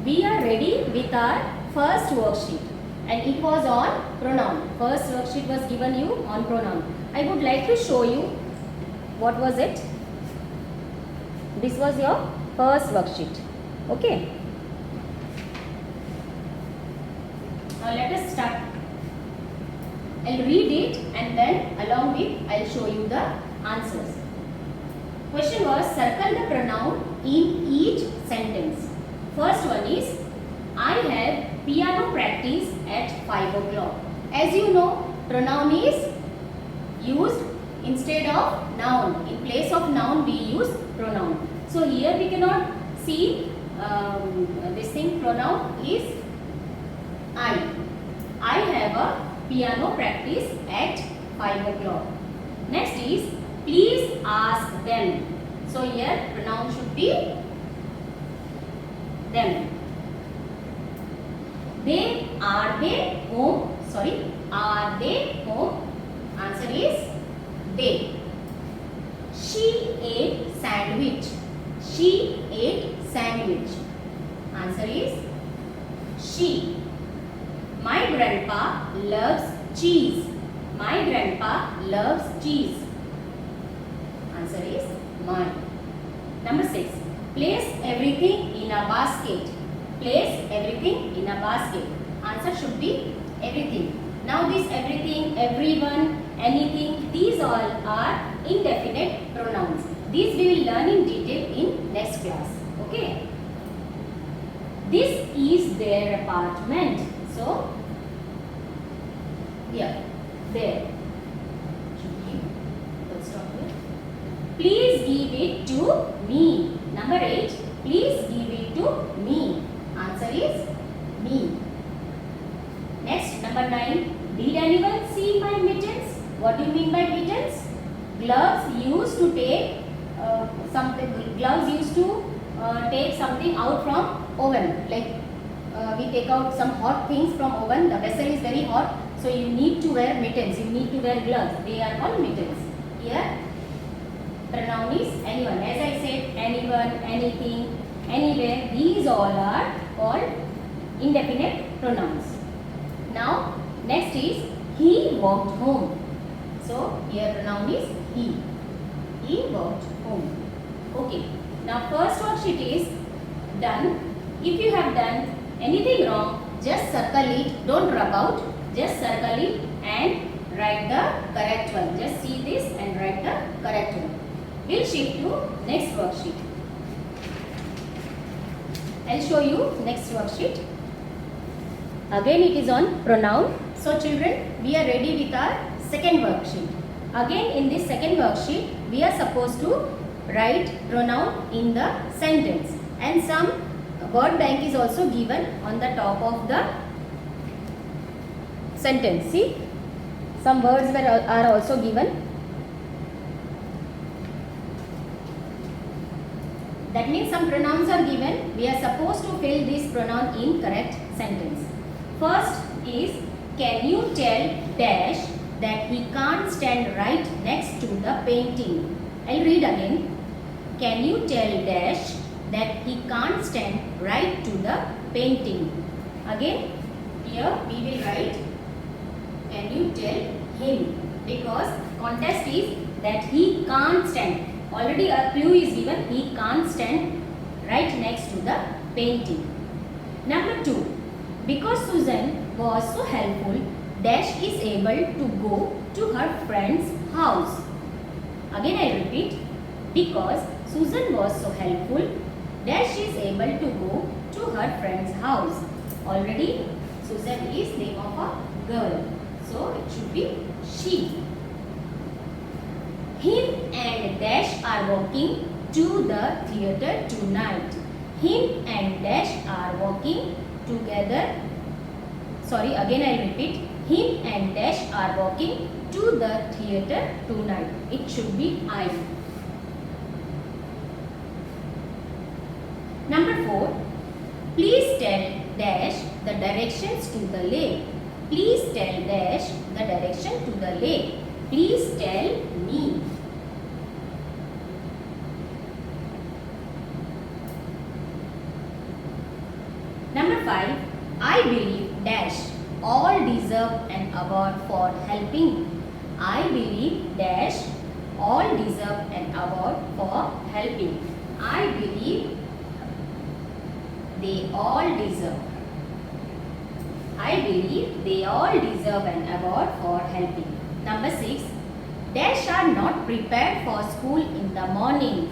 we are ready with our first worksheet, and it was on pronoun. First worksheet was given you on pronoun. I would like to show you what was it. This was your first worksheet. Okay. Now let us start. I'll read it and then along with I'll show you the answers. Question was, circle the pronoun in each sentence. First one is, I have piano practice at 5 o'clock. As you know, pronoun is used instead of noun. In place of noun, we use pronoun. So here we cannot see this thing. Pronoun is I. I have a piano practice at 5 o'clock. Next is, please ask them. So here pronoun should be them. Are they home? Sorry, are they home? Answer is they. She ate sandwich. She ate sandwich. Answer is she. My grandpa loves cheese. My grandpa loves cheese. Answer is mine. Number 6. Place everything in a basket. Place everything in a basket. Answer should be everything. Now this everything, everyone, anything, these all are indefinite pronouns. These we will learn in detail in next class. Okay. This is their apartment. So, here, there. Let's stop here. Please give it to me. Number 8. Please give it to me. Answer is me. Next, number 9. Did anyone see my mittens? What do you mean by mittens? Gloves used to take something. Gloves used to take something out from oven. Like we take out some hot things from oven. The vessel is very hot, so you need to wear mittens. You need to wear gloves. They are called mittens. Here, pronoun is anyone. As I said, anyone, anything, anywhere. These all are called indefinite pronouns. Now, next is he walked home. So, here pronoun is he. He walked home. Okay. Now, first worksheet is done. If you have done anything wrong, just circle it. Don't rub out. Just circle it and write the correct one. Just see this and write the correct one. We'll shift to next worksheet. I'll show you next worksheet. Again it is on pronoun. So children, we are ready with our second worksheet. Again in this second worksheet, we are supposed to write pronoun in the sentence. And some word bank is also given on the top of the sentence. See, some words are also given. That means some pronouns are given. We are supposed to fill this pronoun in correct sentence. First is, can you tell dash that he can't stand right next to the painting? I'll read again. Can you tell dash that he can't stand right to the painting? Again, here we will write, can you tell him? Because context is that he can't stand. Already a clue is given, he can't stand right next to the painting. Number 2, because Susan was so helpful, dash is able to go to her friend's house. Again I repeat, because Susan was so helpful, dash is able to go to her friend's house. Already Susan is name of a girl, so it should be she. Him and dash are walking to the theatre tonight. Him and dash are walking together. Sorry, again I repeat. Him and dash are walking to the theatre tonight. It should be I. Number 4. Please tell dash the directions to the lake. Please tell dash the direction to the lake. Please tell me. 5. I believe dash all deserve an award for helping. I believe dash all deserve an award for helping. I believe they all deserve. I believe they all deserve an award for helping. Number 6. Dash are not prepared for school in the morning.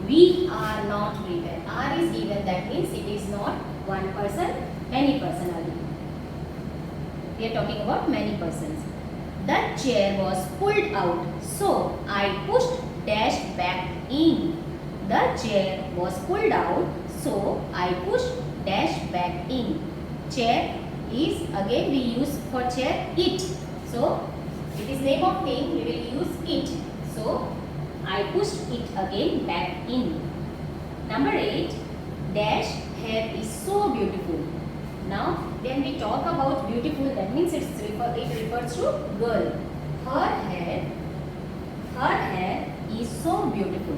We are not prepared. R is given, that means it is not one person, many person are given. We are talking about many persons. The chair was pulled out, so I pushed dash back in. The chair was pulled out, so I pushed dash back in. Chair is, again we use for chair it. So it is name of thing, we will use it. So I pushed it again back in. Number 8. Dash hair is so beautiful. Now when we talk about beautiful, that means it refers to girl. Her hair is so beautiful.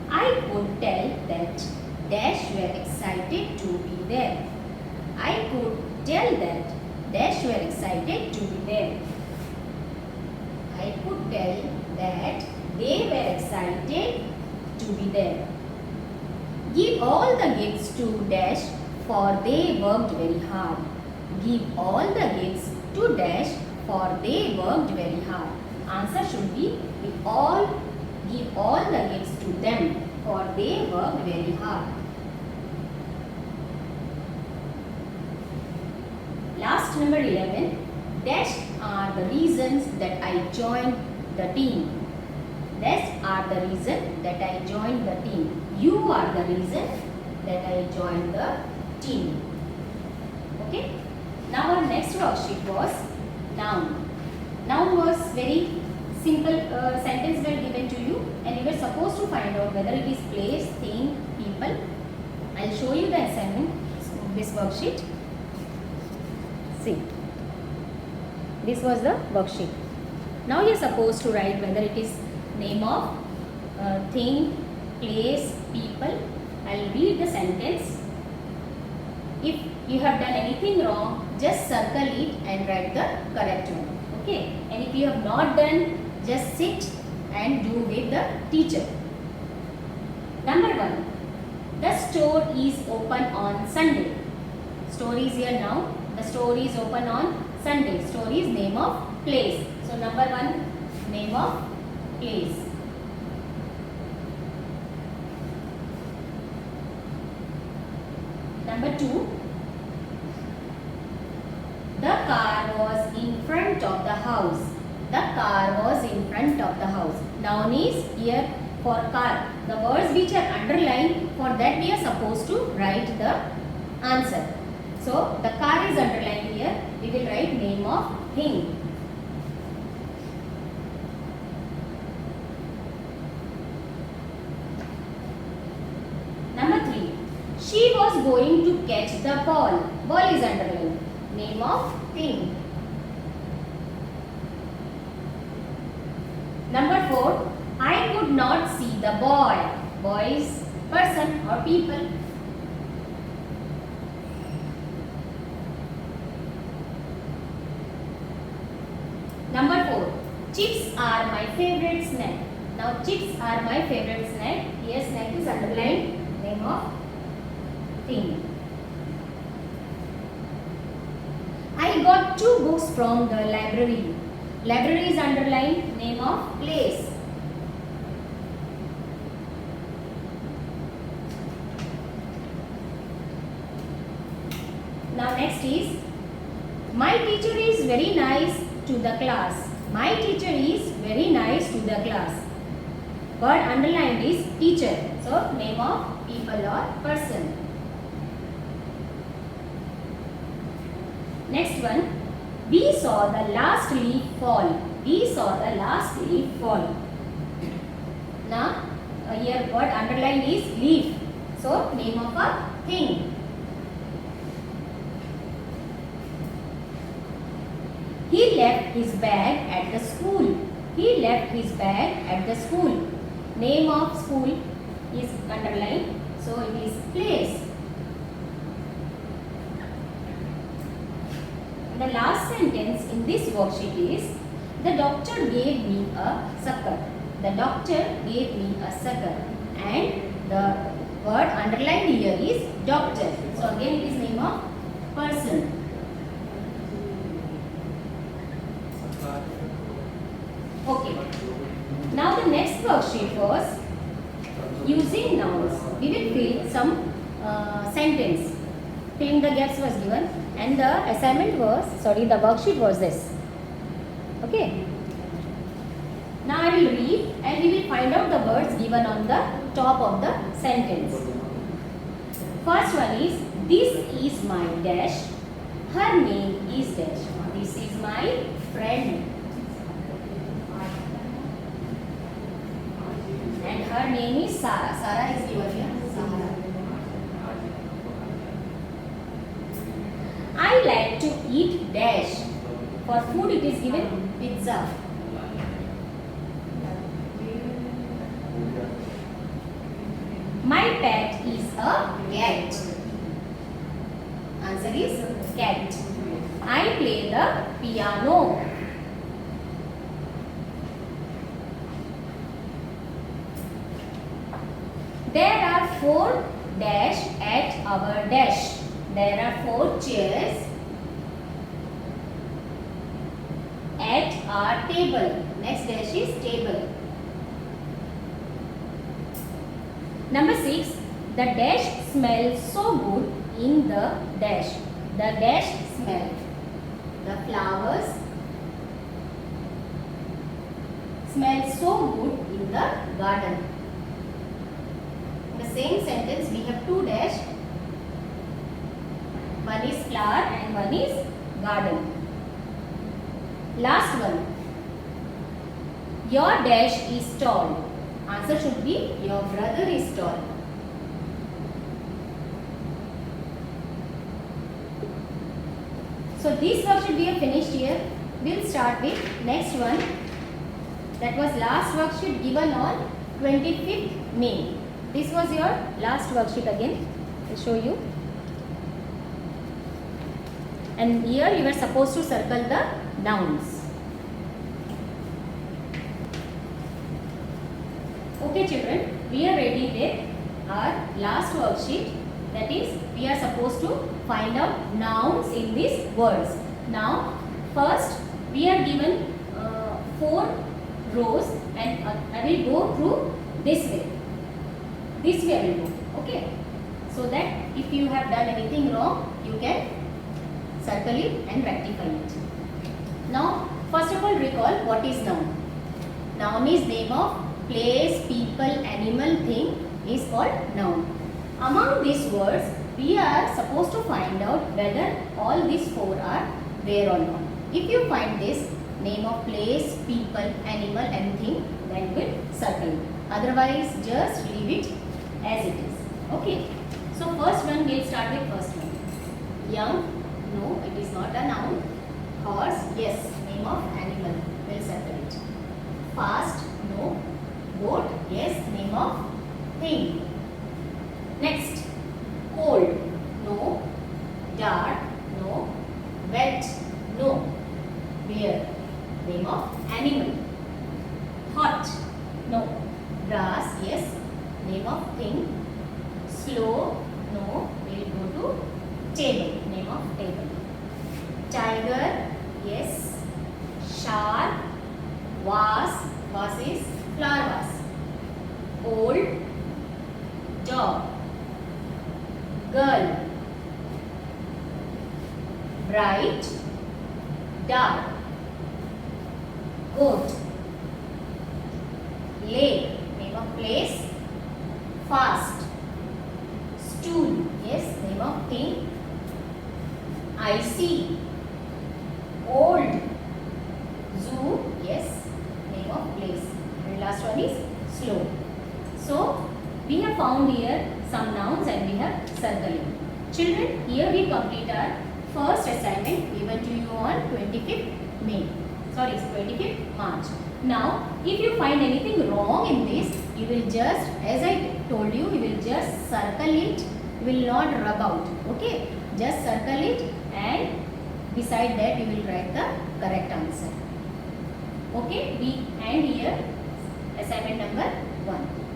I could tell that dash were excited to be there. I could tell that dash were excited to be there. I could tell that they were excited to be there. Give all the gifts to dash, for they worked very hard. Give all the gifts to dash, for they worked very hard. Answer should be give all the gifts to them, for they worked very hard. Last, number 11. Dash are the reasons that I joined the team. Dash are the reason that I joined the team. You are the reason that I joined the team. Okay. Now our next worksheet was noun. Noun was very simple sentence were given to you, and you were supposed to find out whether it is place, thing, people. I will show you the assignment, this worksheet. See, this was the worksheet. Now you are supposed to write whether it is name of thing, place, people. I will read the sentence. If you have done anything wrong, just circle it and write the correct one. Okay. And if you have not done, just sit and do with the teacher. Number 1. The store is open on Sunday. Store is here now. The store is open on Sunday. Store is name of place. So number 1, name of place. Number 2. The car was in front of the house. The car was in front of the house. Noun is here for car. The words which are underlined, for that we are supposed to write the answer. So the car is underlined here. We will write name of thing. Number 3. She was going to catch the ball. Ball is underlined. Name of thing. Number 4. I could not see the boy. Boy is person or people. Number 4. Chips are my favorite snack. Now chips are my favorite snack. Here snack is underlined. Name of thing. I got 2 books from the library. Library is underlined. Name of place. Now next is, my teacher is very nice to the class. My teacher is very nice to the class. Word underlined is teacher. So name of people or person. Next one, we saw the last leaf fall. We saw the last leaf fall. Now here word underlined is leaf. So name of a thing. He left his bag at the school. He left his bag at the school. Name of school is underlined. So it is place. The last sentence in this worksheet is, the doctor gave me a sucker. The doctor gave me a sucker. And the word underlined here is doctor. So again it is name of person. Okay. Now the next worksheet was using nouns. We will fill some sentence. Filling the gaps was given, and the assignment was, the worksheet was this. Okay. Now I will read and we will find out the words given on the top of the sentence. First one is, this is my dash. Her name is dash. This is my friend. And her name is Sarah. Sarah is given here. Sarah. I like to eat dash. For food it is given pizza. My pet is a cat. Answer is cat. I play the piano. There are 4 dash at our dash. There are 4 chairs at our table. Next dash is table. Number 6. The dash smells so good in the dash. The dash smell. The flowers smell so good in the garden. In the same sentence we have 2 dash. One is flower and one is garden. Last one. Your dash is tall. Answer should be, your brother is tall. So this worksheet we have finished here. We'll start with next one. That was last worksheet given on 25th May. This was your last worksheet again. I'll show you. And here you are supposed to circle the nouns. Okay children, we are ready with our last worksheet. That is, we are supposed to find out nouns in these words. Now, first we are given 4 rows and I will go through this way. This way I will go. Okay. So that if you have done anything wrong, you can circle it and rectify it. Now, first of all, recall what is noun. Noun is name of place, people, animal, thing is called noun. Among these words, we are supposed to find out whether all these 4 are there or not. If you find this name of place, people, animal and thing, then we'll circle it. Otherwise, just leave it as it is. Okay. So first one, we'll start with first one. Young, no, it is not a noun. Horse, yes, name of animal, we'll circle it. Fast, no. Boat, yes, name of thing. Next, cold, no. Dark, no. Wet, no. Bear, name of animal. Hot, no. Grass, yes, name of thing. Slow, no. We'll go to table, name of table. Tiger, yes. Shark, vase, vase is flower vase. Old, dog. Girl, bright, dark. Goat, lake, name of place. Fast, stool, yes, name of thing. Icy, old. Zoo, yes, name of place. And last one is slow. So we have found here some nouns and we have circled it. Children, here we complete our first assignment given to you on 25th May. Sorry, 25th March. Now, if you find anything wrong in this, you will just, as I told you, you will just circle it. You will not rub out. Okay? Just circle it and Beside that you will write the correct answer. Okay, we end here assignment number 1.